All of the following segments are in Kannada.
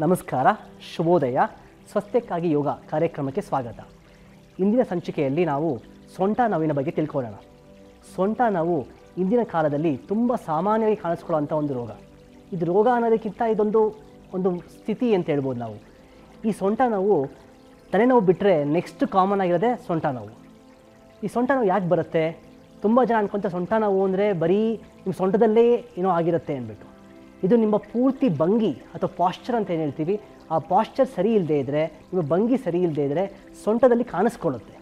ನಮಸ್ಕಾರ, ಶುಭೋದಯ. ಸ್ವಸ್ಥಕ್ಕಾಗಿ ಯೋಗ ಕಾರ್ಯಕ್ರಮಕ್ಕೆ ಸ್ವಾಗತ. ಇಂದಿನ ಸಂಚಿಕೆಯಲ್ಲಿ ನಾವು ಸೊಂಟ ನೋವಿನ ಬಗ್ಗೆ ತಿಳ್ಕೊಳ್ಳೋಣ. ಸೊಂಟ ನೋವು ಇಂದಿನ ಕಾಲದಲ್ಲಿ ತುಂಬ ಸಾಮಾನ್ಯವಾಗಿ ಕಾಣಿಸ್ಕೊಳ್ಳುವಂಥ ಒಂದು ರೋಗ. ಇದು ರೋಗ ಅನ್ನೋದಕ್ಕಿಂತ ಇದೊಂದು ಸ್ಥಿತಿ ಅಂತ ಹೇಳ್ಬೋದು ನಾವು. ಈ ಸೊಂಟ ನೋವು ತಲೆನೋವು ಬಿಟ್ಟರೆ ನೆಕ್ಸ್ಟ್ ಕಾಮನ್ ಆಗಿರೋದೇ ಸೊಂಟ ನೋವು. ಈ ಸೊಂಟ ನೋವು ಯಾಕೆ ಬರುತ್ತೆ? ತುಂಬ ಜನ ಅನ್ಕೊಂತ ಸೊಂಟ ನೋವು ಅಂದರೆ ಬರೀ ನಿಮ್ಮ ಸೊಂಟದಲ್ಲೇ ಏನೋ ಆಗಿರುತ್ತೆ ಅಂದ್ಬಿಟ್ಟು. ಇದು ನಿಮ್ಮ ಪೂರ್ತಿ ಭಂಗಿ ಅಥವಾ ಪಾಶ್ಚರ್ ಅಂತ ಏನು ಹೇಳ್ತೀವಿ, ಆ ಪಾಶ್ಚರ್ ಸರಿ ಇಲ್ಲದೆ ಇದ್ದರೆ, ನಿಮ್ಮ ಭಂಗಿ ಸರಿ ಇಲ್ಲದೆ ಇದ್ದರೆ ಸೊಂಟದಲ್ಲಿ ಕಾಣಿಸ್ಕೊಳ್ಳುತ್ತೆ.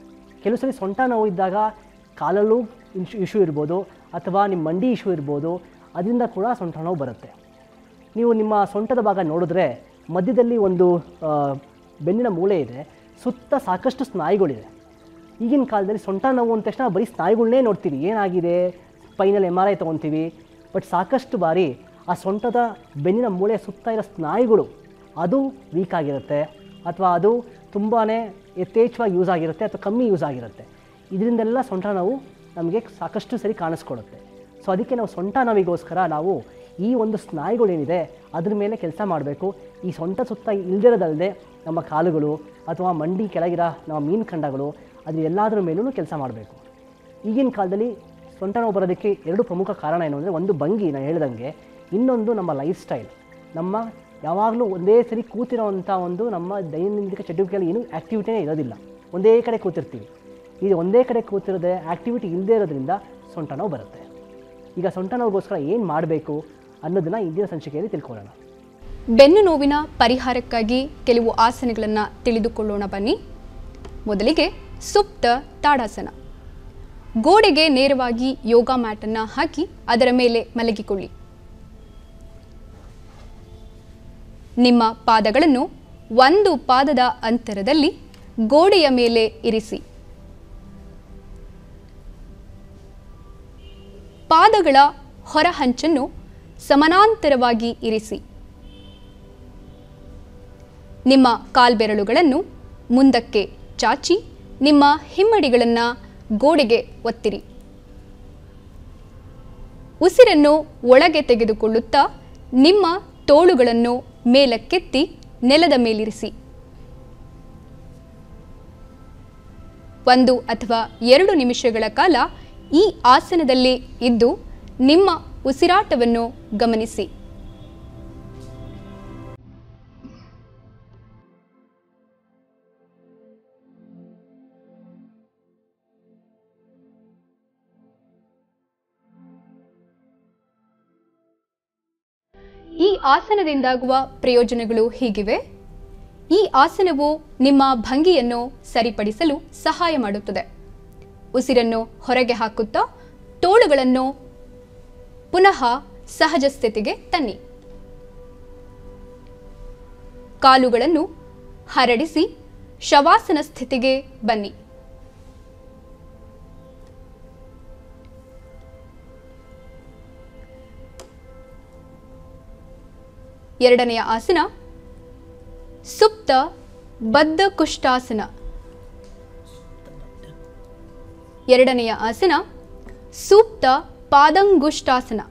ಕೆಲವು ಸರಿ ಸೊಂಟ ನೋವು ಇದ್ದಾಗ ಕಾಲಲ್ಲೂ ಇಶ್ಯೂ ಇರ್ಬೋದು, ಅಥವಾ ನಿಮ್ಮ ಮಂಡಿ ಇಶ್ಯೂ ಇರ್ಬೋದು, ಅದರಿಂದ ಕೂಡ ಸೊಂಟ ನೋವು ಬರುತ್ತೆ. ನೀವು ನಿಮ್ಮ ಸೊಂಟದ ಭಾಗ ನೋಡಿದ್ರೆ ಮಧ್ಯದಲ್ಲಿ ಒಂದು ಬೆನ್ನಿನ ಮೂಳೆ ಇದೆ, ಸುತ್ತ ಸಾಕಷ್ಟು ಸ್ನಾಯುಗಳಿದೆ. ಈಗಿನ ಕಾಲದಲ್ಲಿ ಸೊಂಟ ನೋವು ಅಂದ ತಕ್ಷಣ ಬರೀ ಸ್ನಾಯುಗಳನ್ನೇ ನೋಡ್ತೀವಿ, ಏನಾಗಿದೆ ಸ್ಪೈನಲ್ MRI ತೊಗೊತೀವಿ. ಬಟ್ ಸಾಕಷ್ಟು ಬಾರಿ ಆ ಸೊಂಟದ ಬೆನ್ನಿನ ಮೂಳೆ ಸುತ್ತ ಇರೋ ಸ್ನಾಯುಗಳು ಅದು ವೀಕ್ ಆಗಿರುತ್ತೆ, ಅಥವಾ ಅದು ತುಂಬಾ ಯಥೇಚ್ಛವಾಗಿ ಯೂಸ್ ಆಗಿರುತ್ತೆ ಅಥವಾ ಕಮ್ಮಿ ಯೂಸ್ ಆಗಿರುತ್ತೆ. ಇದರಿಂದೆಲ್ಲ ಸೊಂಟ ನೋವು ನಮಗೆ ಸಾಕಷ್ಟು ಸರಿ ಕಾಣಿಸ್ಕೊಡುತ್ತೆ. ಸೊ ಅದಕ್ಕೆ ನಾವು ಸೊಂಟ ನೋವಿಗೋಸ್ಕರ ನಾವು ಈ ಒಂದು ಸ್ನಾಯುಗಳೇನಿದೆ ಅದ್ರ ಮೇಲೆ ಕೆಲಸ ಮಾಡಬೇಕು. ಈ ಸೊಂಟ ಸುತ್ತ ಇಲ್ದಿರೋದಲ್ಲದೆ ನಮ್ಮ ಕಾಲುಗಳು ಅಥವಾ ಮಂಡಿ ಕೆಳಗಿರೋ ನಮ್ಮ ಮೀನು ಖಂಡಗಳು ಅದ್ರ ಎಲ್ಲದರ ಮೇಲೂ ಕೆಲಸ ಮಾಡಬೇಕು. ಈಗಿನ ಕಾಲದಲ್ಲಿ ಸೊಂಟ ನೋವು ಬರೋದಕ್ಕೆ ಎರಡು ಪ್ರಮುಖ ಕಾರಣ ಏನು ಅಂದರೆ, ಒಂದು ಭಂಗಿ ನಾನು ಹೇಳ್ದಂಗೆ, ಇನ್ನೊಂದು ನಮ್ಮ ಲೈಫ್ ಸ್ಟೈಲ್. ನಮ್ಮ ಯಾವಾಗಲೂ ಒಂದೇ ಸರಿ ಕೂತಿರೋವಂಥ ಒಂದು ನಮ್ಮ ದೈನಂದಿನ ಚಟುವಟಿಕೆಯಲ್ಲಿ ಏನೂ ಆ್ಯಕ್ಟಿವಿಟಿನೇ ಇರೋದಿಲ್ಲ, ಒಂದೇ ಕಡೆ ಕೂತಿರ್ತೀವಿ. ಇದು ಒಂದೇ ಕಡೆ ಕೂತಿರೋದೇ ಆ್ಯಕ್ಟಿವಿಟಿ ಇಲ್ಲದೇ ಇರೋದ್ರಿಂದ ಸೊಂಟ ನೋವು ಬರುತ್ತೆ. ಈಗ ಸೊಂಟ ನೋವಿಗೋಸ್ಕರ ಏನು ಮಾಡಬೇಕು ಅನ್ನೋದನ್ನು ಇಂದಿನ ಸಂಚಿಕೆಯಲ್ಲಿ ತಿಳ್ಕೊಳ್ಳೋಣ. ಬೆನ್ನು ನೋವಿನ ಪರಿಹಾರಕ್ಕಾಗಿ ಕೆಲವು ಆಸನಗಳನ್ನು ತಿಳಿದುಕೊಳ್ಳೋಣ ಬನ್ನಿ. ಮೊದಲಿಗೆ ಸುಪ್ತ ತಾಡಾಸನ. ಗೋಡೆಗೆ ನೇರವಾಗಿ ಯೋಗ ಮ್ಯಾಟನ್ನು ಹಾಕಿ ಅದರ ಮೇಲೆ ಮಲಗಿಕೊಳ್ಳಿ. ನಿಮ್ಮ ಪಾದಗಳನ್ನು ಒಂದು ಪಾದದ ಅಂತರದಲ್ಲಿ ಗೋಡೆಯ ಮೇಲೆ ಇರಿಸಿ. ಪಾದಗಳ ಹೊರಹಂಚನ್ನು ಸಮಾನಾಂತರವಾಗಿ ಇರಿಸಿ. ನಿಮ್ಮ ಕಾಲ್ಬೆರಳುಗಳನ್ನು ಮುಂದಕ್ಕೆ ಚಾಚಿ ನಿಮ್ಮ ಹಿಮ್ಮಡಿಗಳನ್ನು ಗೋಡೆಗೆ ಒತ್ತಿರಿ. ಉಸಿರನ್ನು ಒಳಗೆ ತೆಗೆದುಕೊಳ್ಳುತ್ತಾ ನಿಮ್ಮ ತೋಳುಗಳನ್ನು ಮೇಲಕ್ಕೆತ್ತಿ ನೆಲದ ಮೇಲಿರಿಸಿ. 1 ಅಥವಾ 2 ನಿಮಿಷಗಳ ಕಾಲ ಈ ಆಸನದಲ್ಲಿ ಇದ್ದು ನಿಮ್ಮ ಉಸಿರಾಟವನ್ನು ಗಮನಿಸಿ. ಈ ಆಸನದಿಂದಾಗುವ ಪ್ರಯೋಜನಗಳು ಹೀಗಿವೆ. ಈ ಆಸನವು ನಿಮ್ಮ ಭಂಗಿಯನ್ನು ಸರಿಪಡಿಸಲು ಸಹಾಯ ಮಾಡುತ್ತದೆ. ಉಸಿರನ್ನು ಹೊರಗೆ ಹಾಕುತ್ತಾ ತೋಳುಗಳನ್ನು ಪುನಃ ಸಹಜ ಸ್ಥಿತಿಗೆ ತನ್ನಿ. ಕಾಲುಗಳನ್ನು ಹರಡಿಸಿ ಶವಾಸನ ಸ್ಥಿತಿಗೆ ಬನ್ನಿ. ಎರಡನೆಯ ಆಸನ ಸುಪ್ತ ಬದ್ಧ ಕುಷ್ಠಾಸನ. ಎರಡನೆಯ ಆಸನ ಸೂಕ್ತ ಪಾದಂಗುಷ್ಟಾಸನ.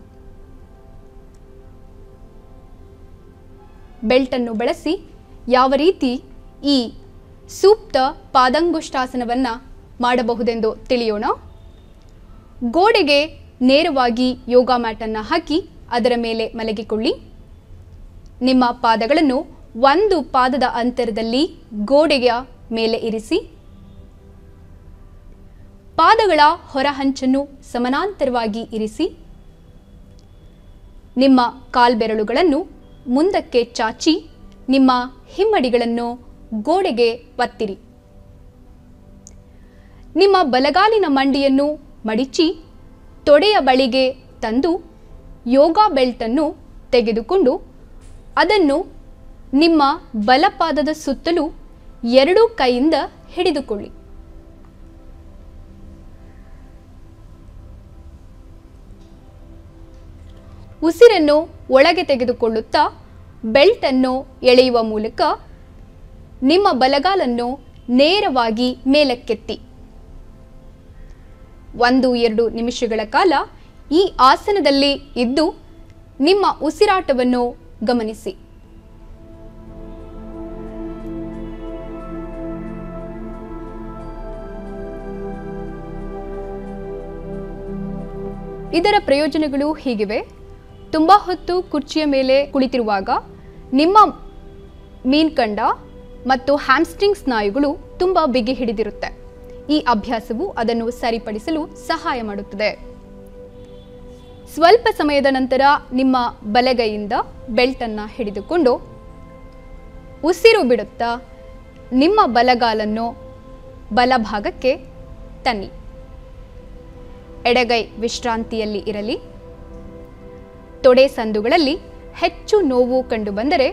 ಬೆಲ್ಟನ್ನು ಬಳಸಿ ಯಾವ ರೀತಿ ಈ ಸೂಕ್ತ ಪಾದಂಗುಷ್ಟಾಸನವನ್ನು ಮಾಡಬಹುದೆಂದು ತಿಳಿಯೋಣ. ಗೋಡೆಗೆ ನೇರವಾಗಿ ಯೋಗ ಮ್ಯಾಟನ್ನು ಹಾಕಿ ಅದರ ಮೇಲೆ ಮಲಗಿಕೊಳ್ಳಿ. ನಿಮ್ಮ ಪಾದಗಳನ್ನು ಒಂದು ಪಾದದ ಅಂತರದಲ್ಲಿ ಗೋಡೆಯ ಮೇಲೆ ಇರಿಸಿ. ಪಾದಗಳ ಹೊರಹಂಚನ್ನು ಸಮಾನಾಂತರವಾಗಿ ಇರಿಸಿ. ನಿಮ್ಮ ಕಾಲ್ಬೆರಳುಗಳನ್ನು ಮುಂದಕ್ಕೆ ಚಾಚಿ ನಿಮ್ಮ ಹಿಮ್ಮಡಿಗಳನ್ನು ಗೋಡೆಗೆ ಒತ್ತಿರಿ. ನಿಮ್ಮ ಬಲಗಾಲಿನ ಮಂಡಿಯನ್ನು ಮಡಿಚಿ ತೊಡೆಯ ಬಳಿಗೆ ತಂದು ಯೋಗ ಬೆಲ್ಟನ್ನು ತೆಗೆದುಕೊಂಡು ಅದನ್ನು ನಿಮ್ಮ ಬಲಪಾದದ ಸುತ್ತಲೂ 2 ಕೈಯಿಂದ ಹಿಡಿದುಕೊಳ್ಳಿ. ಉಸಿರನ್ನು ಒಳಗೆ ತೆಗೆದುಕೊಳ್ಳುತ್ತಾ ಬೆಲ್ಟನ್ನು ಎಳೆಯುವ ಮೂಲಕ ನಿಮ್ಮ ಬಲಗಾಲನ್ನು ನೇರವಾಗಿ ಮೇಲಕ್ಕೆತ್ತಿ 1-2 ನಿಮಿಷಗಳ ಕಾಲ ಈ ಆಸನದಲ್ಲಿ ಇದ್ದು ನಿಮ್ಮ ಉಸಿರಾಟವನ್ನು ಗಮನಿಸಿ. ಇದರ ಪ್ರಯೋಜನಗಳು ಹೀಗಿವೆ. ತುಂಬ ಹೊತ್ತು ಕುರ್ಚಿಯ ಮೇಲೆ ಕುಳಿತಿರುವಾಗ ನಿಮ್ಮ ಮೀನ್ಕಂಡ ಮತ್ತು ಹ್ಯಾಮ್ಸ್ಟ್ರಿಂಗ್ ಸ್ನಾಯುಗಳು ತುಂಬ ಬಿಗಿ ಹಿಡಿದಿರುತ್ತೆ. ಈ ಅಭ್ಯಾಸವು ಅದನ್ನು ಸರಿಪಡಿಸಲು ಸಹಾಯ ಮಾಡುತ್ತದೆ. ಸ್ವಲ್ಪ ಸಮಯದ ನಂತರ ನಿಮ್ಮ ಬಲಗೈಯಿಂದ ಬೆಲ್ಟನ್ನು ಹಿಡಿದುಕೊಂಡು ಉಸಿರು ಬಿಡುತ್ತಾ ನಿಮ್ಮ ಬಲಗಾಲನ್ನು ಬಲಭಾಗಕ್ಕೆ ತನ್ನಿ. ಎಡಗೈ ವಿಶ್ರಾಂತಿಯಲ್ಲಿ ಇರಲಿ. ತೊಡೆ ಸಂದುಗಳಲ್ಲಿ ಹೆಚ್ಚು ನೋವು ಕಂಡುಬಂದರೆ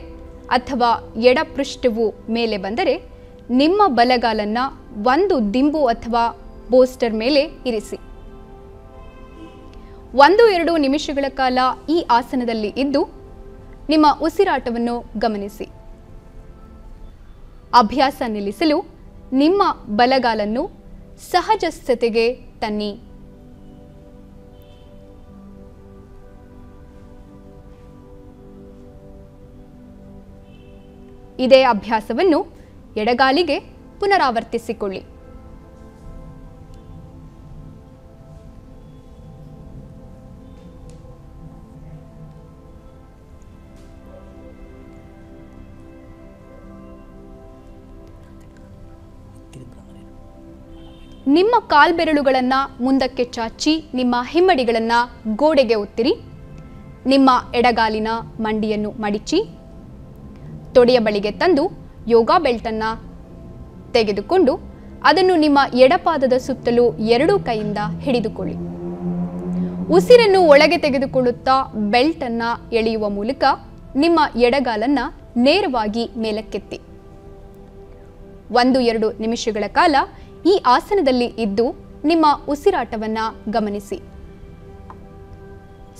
ಅಥವಾ ಎಡಪೃಷ್ಠವು ಮೇಲೆ ಬಂದರೆ ನಿಮ್ಮ ಬಲಗಾಲನ್ನು ಒಂದು ದಿಂಬು ಅಥವಾ ಬೋಸ್ಟರ್ ಮೇಲೆ ಇರಿಸಿ. 1-2 ನಿಮಿಷಗಳ ಕಾಲ ಈ ಆಸನದಲ್ಲಿ ಇದ್ದು ನಿಮ್ಮ ಉಸಿರಾಟವನ್ನು ಗಮನಿಸಿ. ಅಭ್ಯಾಸ ನಿಲ್ಲಿಸಲು ನಿಮ್ಮ ಬಲಗಾಲನ್ನು ಸಹಜ ಸ್ಥಿತಿಗೆ ತನ್ನಿ. ಇದೇ ಅಭ್ಯಾಸವನ್ನು ಎಡಗಾಲಿಗೆ ಪುನರಾವರ್ತಿಸಿಕೊಳ್ಳಿ. ನಿಮ್ಮ ಕಾಲ್ಬೆರಳುಗಳನ್ನು ಮುಂದಕ್ಕೆ ಚಾಚಿ ನಿಮ್ಮ ಹಿಮ್ಮಡಿಗಳನ್ನು ಗೋಡೆಗೆ ಒತ್ತಿರಿ. ನಿಮ್ಮ ಎಡಗಾಲಿನ ಮಂಡಿಯನ್ನು ಮಡಿಚಿ ತೊಡೆಯ ಬಳಿಗೆ ತಂದು ಯೋಗ ಬೆಲ್ಟನ್ನು ತೆಗೆದುಕೊಂಡು ಅದನ್ನು ನಿಮ್ಮ ಎಡಪಾದದ ಸುತ್ತಲೂ 2 ಕೈಯಿಂದ ಹಿಡಿದುಕೊಳ್ಳಿ. ಉಸಿರನ್ನು ಒಳಗೆ ತೆಗೆದುಕೊಳ್ಳುತ್ತಾ ಬೆಲ್ಟನ್ನು ಎಳೆಯುವ ಮೂಲಕ ನಿಮ್ಮ ಎಡಗಾಲನ್ನು ನೇರವಾಗಿ ಮೇಲಕ್ಕೆತ್ತಿ 1-2 ನಿಮಿಷಗಳ ಕಾಲ ಈ ಆಸನದಲ್ಲಿ ಇದ್ದು ನಿಮ್ಮ ಉಸಿರಾಟವನ್ನು ಗಮನಿಸಿ.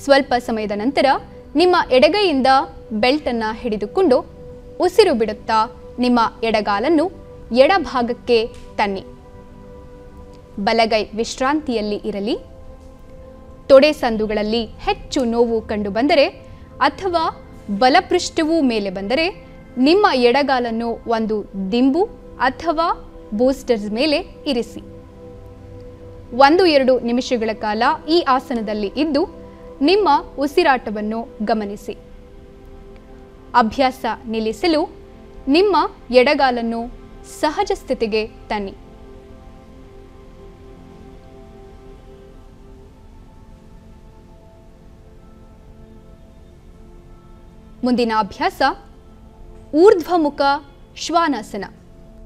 ಸ್ವಲ್ಪ ಸಮಯದ ನಂತರ ನಿಮ್ಮ ಎಡಗೈಯಿಂದ ಬೆಲ್ಟನ್ನು ಹಿಡಿದುಕೊಂಡು ಉಸಿರು ಬಿಡುತ್ತಾ ನಿಮ್ಮ ಎಡಗಾಲನ್ನು ಎಡಭಾಗಕ್ಕೆ ತನ್ನಿ. ಬಲಗೈ ವಿಶ್ರಾಂತಿಯಲ್ಲಿ ಇರಲಿ. ತೊಡೆ ಸಂದುಗಳಲ್ಲಿ ಹೆಚ್ಚು ನೋವು ಕಂಡುಬಂದರೆ ಅಥವಾ ಬಲಪೃಷ್ಠವೂ ಮೇಲೆ ಬಂದರೆ ನಿಮ್ಮ ಎಡಗಾಲನ್ನು ಒಂದು ದಿಂಬು ಅಥವಾ ಬೂಸ್ಟರ್ಸ್ ಮೇಲೆ ಇರಿಸಿ. 1-2 ನಿಮಿಷಗಳ ಕಾಲ ಈ ಆಸನದಲ್ಲಿ ಇದ್ದು ನಿಮ್ಮ ಉಸಿರಾಟವನ್ನು ಗಮನಿಸಿ. ಅಭ್ಯಾಸ ನಿಲ್ಲಿಸಲು ನಿಮ್ಮ ಎಡಗಾಲನ್ನು ಸಹಜ ಸ್ಥಿತಿಗೆ ತನ್ನಿ. ಮುಂದಿನ ಅಭ್ಯಾಸ ಊರ್ಧ್ವಮುಖ ಶ್ವಾನಾಸನ.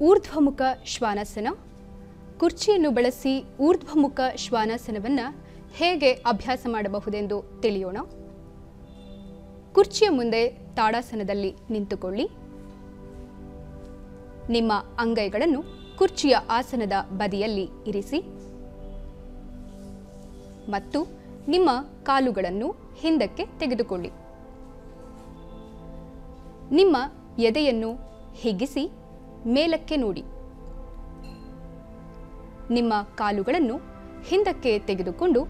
ಊರ್ಧ್ವಮುಖ ಶ್ವಾನಾಸನ. ಕುರ್ಚಿಯನ್ನು ಬಳಸಿ ಊರ್ಧ್ವಮುಖ ಶ್ವಾನಾಸನವನ್ನು ಹೇಗೆ ಅಭ್ಯಾಸ ಮಾಡಬಹುದೆಂದು ತಿಳಿಯೋಣ. ಕುರ್ಚಿಯ ಮುಂದೆ ತಾಡಾಸನದಲ್ಲಿ ನಿಂತುಕೊಳ್ಳಿ. ನಿಮ್ಮ ಅಂಗೈಗಳನ್ನು ಕುರ್ಚಿಯ ಆಸನದ ಬದಿಯಲ್ಲಿ ಇರಿಸಿ ಮತ್ತು ನಿಮ್ಮ ಕಾಲುಗಳನ್ನು ಹಿಂದಕ್ಕೆ ತೆಗೆದುಕೊಳ್ಳಿ. ನಿಮ್ಮ ಎದೆಯನ್ನು ಹಿಗ್ಗಿಸಿ ಮೇಲಕ್ಕೆ ನೋಡಿ. ನಿಮ್ಮ ಕಾಲುಗಳನ್ನು ಹಿಂದಕ್ಕೆ ತೆಗೆದುಕೊಂಡು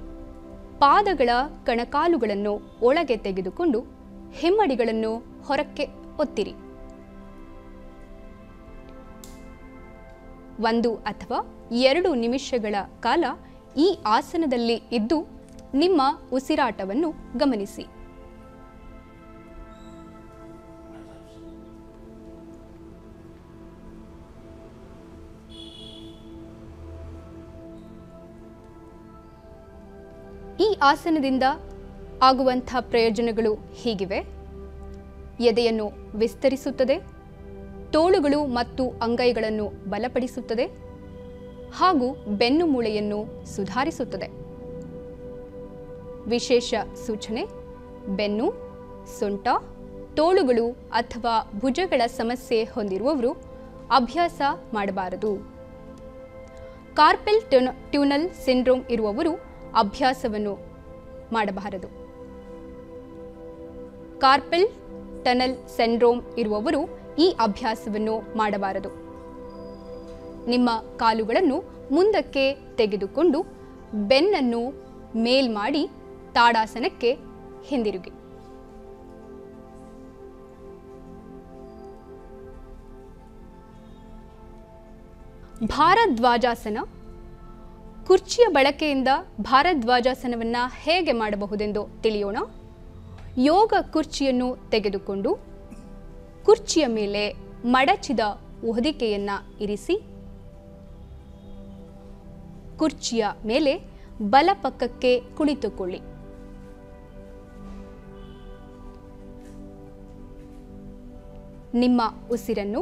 ಪಾದಗಳ ಕಣಕಾಲುಗಳನ್ನು ಒಳಗೆ ತೆಗೆದುಕೊಂಡು ಹಿಮ್ಮಡಿಗಳನ್ನು ಹೊರಕ್ಕೆ ಒತ್ತಿರಿ. 1 ಅಥವಾ 2 ನಿಮಿಷಗಳ ಕಾಲ ಈ ಆಸನದಲ್ಲಿ ಇದ್ದು ನಿಮ್ಮ ಉಸಿರಾಟವನ್ನು ಗಮನಿಸಿ. ಈ ಆಸನದಿಂದ ಆಗುವಂಥ ಪ್ರಯೋಜನಗಳು ಹೀಗಿವೆ. ಎದೆಯನ್ನು ವಿಸ್ತರಿಸುತ್ತದೆ, ತೋಳುಗಳು ಮತ್ತು ಅಂಗೈಗಳನ್ನು ಬಲಪಡಿಸುತ್ತದೆ ಹಾಗೂ ಬೆನ್ನು ಮೂಳೆಯನ್ನು ಸುಧಾರಿಸುತ್ತದೆ. ವಿಶೇಷ ಸೂಚನೆ: ಬೆನ್ನು, ಸೊಂಟ, ತೋಳುಗಳು ಅಥವಾ ಭುಜಗಳ ಸಮಸ್ಯೆ ಹೊಂದಿರುವವರು ಅಭ್ಯಾಸ ಮಾಡಬಾರದು. ಕಾರ್ಪೆಲ್ ಟ್ಯೂನಲ್ ಸಿಂಡ್ರೋಮ್ ಇರುವವರು ಅಭ್ಯಾಸವನ್ನು ಮಾಡಬಾರದು. ಕಾರ್ಪೆಲ್ ಟನಲ್ ಸಿಂಡ್ರೋಮ್ ಇರುವವರು ಈ ಅಭ್ಯಾಸವನ್ನು ಮಾಡಬಾರದು. ನಿಮ್ಮ ಕಾಲುಗಳನ್ನು ಮುಂದಕ್ಕೆ ತೆಗೆದುಕೊಂಡು ಬೆನ್ನನ್ನು ಮೇಲ್ ಮಾಡಿ ತಾಡಾಸನಕ್ಕೆ ಹಿಂದಿರುಗಿ. ಭಾರದ್ವಾಜಾಸನ. ಕುರ್ಚಿಯ ಬಳಕೆಯಿಂದ ಭಾರದ್ವಾಜಾಸನವನ್ನು ಹೇಗೆ ಮಾಡಬಹುದೆಂದು ತಿಳಿಯೋಣ. ಯೋಗ ಕುರ್ಚಿಯನ್ನು ತೆಗೆದುಕೊಂಡು ಕುರ್ಚಿಯ ಮೇಲೆ ಮಡಚಿದ ಹೊದಿಕೆಯನ್ನು ಇರಿಸಿ ಕುರ್ಚಿಯ ಮೇಲೆ ಬಲಪಕ್ಕಕ್ಕೆ ಕುಳಿತುಕೊಳ್ಳಿ. ನಿಮ್ಮ ಉಸಿರನ್ನು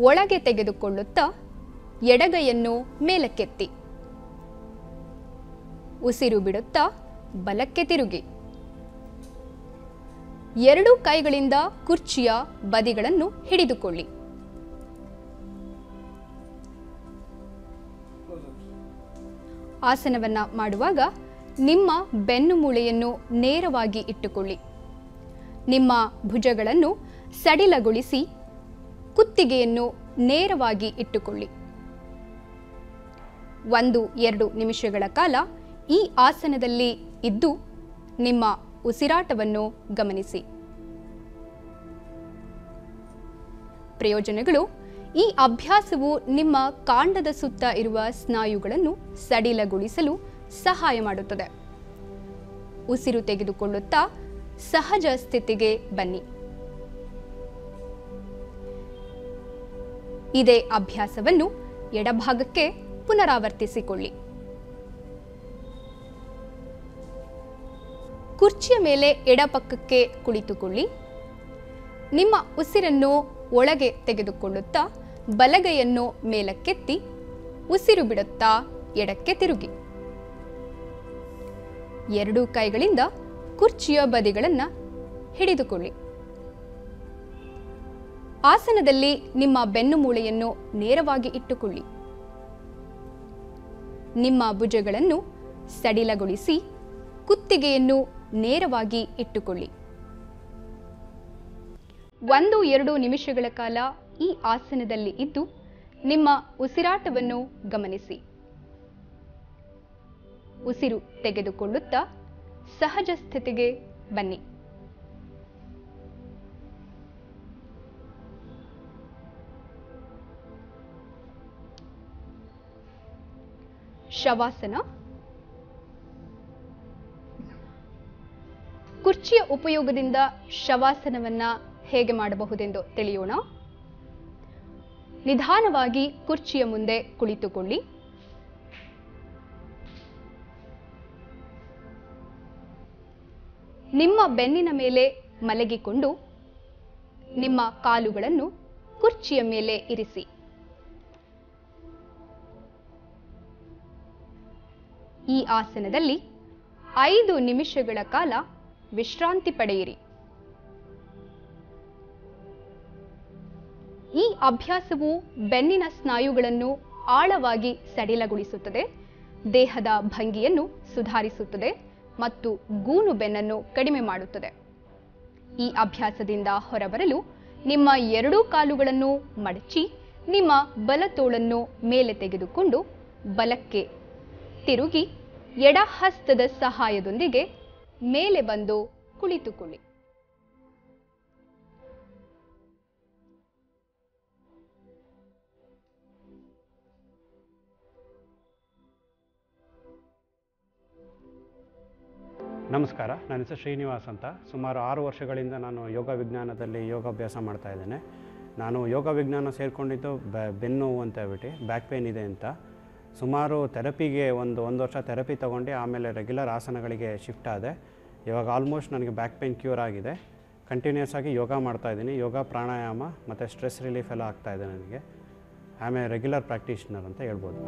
ಒಳಗೆ ತೆಗೆದುಕೊಳ್ಳುತ್ತಾ ಎಡಗೈಯನ್ನು ಮೇಲಕ್ಕೆತ್ತಿ ಉಸಿರು ಬಿಡುತ್ತಾ ಬಲಕ್ಕೆ ತಿರುಗಿ. ಎರಡೂ ಕೈಗಳಿಂದ ಕುರ್ಚಿಯ ಬದಿಗಳನ್ನು ಹಿಡಿದುಕೊಳ್ಳಿ. ಆಸನವನ್ನು ಮಾಡುವಾಗ ನಿಮ್ಮ ಬೆನ್ನು ಮೂಳೆಯನ್ನು ನೇರವಾಗಿ ಇಟ್ಟುಕೊಳ್ಳಿ. ನಿಮ್ಮ ಭುಜಗಳನ್ನು ಸಡಿಲಗೊಳಿಸಿ ಕುತ್ತಿಗೆಯನ್ನು ನೇರವಾಗಿ ಇಟ್ಟುಕೊಳ್ಳಿ. 1-2 ನಿಮಿಷಗಳ ಕಾಲ ಈ ಆಸನದಲ್ಲಿ ಇದ್ದು ನಿಮ್ಮ ಉಸಿರಾಟವನ್ನು ಗಮನಿಸಿ. ಪ್ರಯೋಜನಗಳು: ಈ ಅಭ್ಯಾಸವು ನಿಮ್ಮ ಕಾಂಡದ ಸುತ್ತ ಇರುವ ಸ್ನಾಯುಗಳನ್ನು ಸಡಿಲಗೊಳಿಸಲು ಸಹಾಯ ಮಾಡುತ್ತದೆ. ಉಸಿರು ತೆಗೆದುಕೊಳ್ಳುತ್ತಾ ಸಹಜ ಸ್ಥಿತಿಗೆ ಬನ್ನಿ. ಇದೇ ಅಭ್ಯಾಸವನ್ನು ಎಡಭಾಗಕ್ಕೆ ಪುನರಾವರ್ತಿಸಿಕೊಳ್ಳಿ. ಕುರ್ಚಿಯ ಮೇಲೆ ಎಡಪಕ್ಕಕ್ಕೆ ಕುಳಿತುಕೊಳ್ಳಿ. ನಿಮ್ಮ ಉಸಿರನ್ನು ಒಳಗೆ ತೆಗೆದುಕೊಳ್ಳುತ್ತಾ ಬಲಗೈಯನ್ನು ಮೇಲಕ್ಕೆತ್ತಿ ಉಸಿರು ಬಿಡುತ್ತಾ ಎಡಕ್ಕೆ ತಿರುಗಿ. ಎರಡೂ ಕೈಗಳಿಂದ ಕುರ್ಚಿಯ ಬದಿಗಳನ್ನು ಹಿಡಿದುಕೊಳ್ಳಿ. ಆಸನದಲ್ಲಿ ನಿಮ್ಮ ಬೆನ್ನು ಮೂಳೆಯನ್ನು ನೇರವಾಗಿ ಇಟ್ಟುಕೊಳ್ಳಿ. ನಿಮ್ಮ ಭುಜಗಳನ್ನು ಸಡಿಲಗೊಳಿಸಿ ಕುತ್ತಿಗೆಯನ್ನು ನೇರವಾಗಿ ಇಟ್ಟುಕೊಳ್ಳಿ. 1-2 ನಿಮಿಷಗಳ ಕಾಲ ಈ ಆಸನದಲ್ಲಿ ಇದ್ದು ನಿಮ್ಮ ಉಸಿರಾಟವನ್ನು ಗಮನಿಸಿ. ಉಸಿರು ತೆಗೆದುಕೊಳ್ಳುತ್ತಾ ಸಹಜ ಸ್ಥಿತಿಗೆ ಬನ್ನಿ. ಶವಾಸನ. ಕುರ್ಚಿಯ ಉಪಯೋಗದಿಂದ ಶವಾಸನವನ್ನು ಹೇಗೆ ಮಾಡಬಹುದೆಂದು ತಿಳಿಯೋಣ. ನಿಧಾನವಾಗಿ ಕುರ್ಚಿಯ ಮುಂದೆ ಕುಳಿತುಕೊಳ್ಳಿ. ನಿಮ್ಮ ಬೆನ್ನಿನ ಮೇಲೆ ಮಲಗಿಕೊಂಡು ನಿಮ್ಮ ಕಾಲುಗಳನ್ನು ಕುರ್ಚಿಯ ಮೇಲೆ ಇರಿಸಿ. ಈ ಆಸನದಲ್ಲಿ 5 ನಿಮಿಷಗಳ ಕಾಲ ವಿಶ್ರಾಂತಿ ಪಡೆಯಿರಿ. ಈ ಅಭ್ಯಾಸವು ಬೆನ್ನಿನ ಸ್ನಾಯುಗಳನ್ನು ಆಳವಾಗಿ ಸಡಿಲಗೊಳಿಸುತ್ತದೆ, ದೇಹದ ಭಂಗಿಯನ್ನು ಸುಧಾರಿಸುತ್ತದೆ ಮತ್ತು ಗೂನು ಬೆನ್ನನ್ನು ಕಡಿಮೆ ಮಾಡುತ್ತದೆ. ಈ ಅಭ್ಯಾಸದಿಂದ ಹೊರಬರಲು ನಿಮ್ಮ ಎರಡೂ ಕಾಲುಗಳನ್ನು ಮಡಚಿ ನಿಮ್ಮ ಬಲತೋಳನ್ನು ಮೇಲೆ ತೆಗೆದುಕೊಂಡು ಬಲಕ್ಕೆ ತಿರುಗಿ ಎಡ ಹಸ್ತದ ಸಹಾಯದೊಂದಿಗೆ ಮೇಲೆ ಬಂದು ಕುಳಿತುಕೊಳ್ಳಿ. ನಮಸ್ಕಾರ, ನನ್ನ ಹೆಸರು ಶ್ರೀನಿವಾಸ್ ಅಂತ. ಸುಮಾರು 6 ವರ್ಷಗಳಿಂದ ನಾನು ಯೋಗ ವಿಜ್ಞಾನದಲ್ಲಿ ಯೋಗಾಭ್ಯಾಸ ಮಾಡ್ತಾ ಇದ್ದೇನೆ. ನಾನು ಯೋಗ ವಿಜ್ಞಾನ ಸೇರಿಕೊಂಡಿದ್ದು ಬೆನ್ನು ನೋವು ಅಂತ ಹೇಳ್ಬಿಟ್ಟು, ಬ್ಯಾಕ್ ಪೇನ್ ಇದೆ ಅಂತ. ಸುಮಾರು ಥೆರಪಿಗೆ ಒಂದು ವರ್ಷ ಥೆರಪಿ ತೊಗೊಂಡು ಆಮೇಲೆ ರೆಗ್ಯುಲರ್ ಆಸನಗಳಿಗೆ ಶಿಫ್ಟ್ ಆದೆ. ಇವಾಗ ಆಲ್ಮೋಸ್ಟ್ ನನಗೆ ಬ್ಯಾಕ್ ಪೇನ್ ಕ್ಯೂರ್ ಆಗಿದೆ. ಕಂಟಿನ್ಯೂಸ್ ಆಗಿ ಯೋಗ ಮಾಡ್ತಾಯಿದ್ದೀನಿ. ಯೋಗ, ಪ್ರಾಣಾಯಾಮ ಮತ್ತು ಸ್ಟ್ರೆಸ್ ರಿಲೀಫ್ ಎಲ್ಲ ಆಗ್ತಾಯಿದೆ ನನಗೆ. ಆಮೇಲೆ ರೆಗ್ಯುಲರ್ ಪ್ರಾಕ್ಟೀಷನರ್ ಅಂತ ಹೇಳ್ಬೋದು.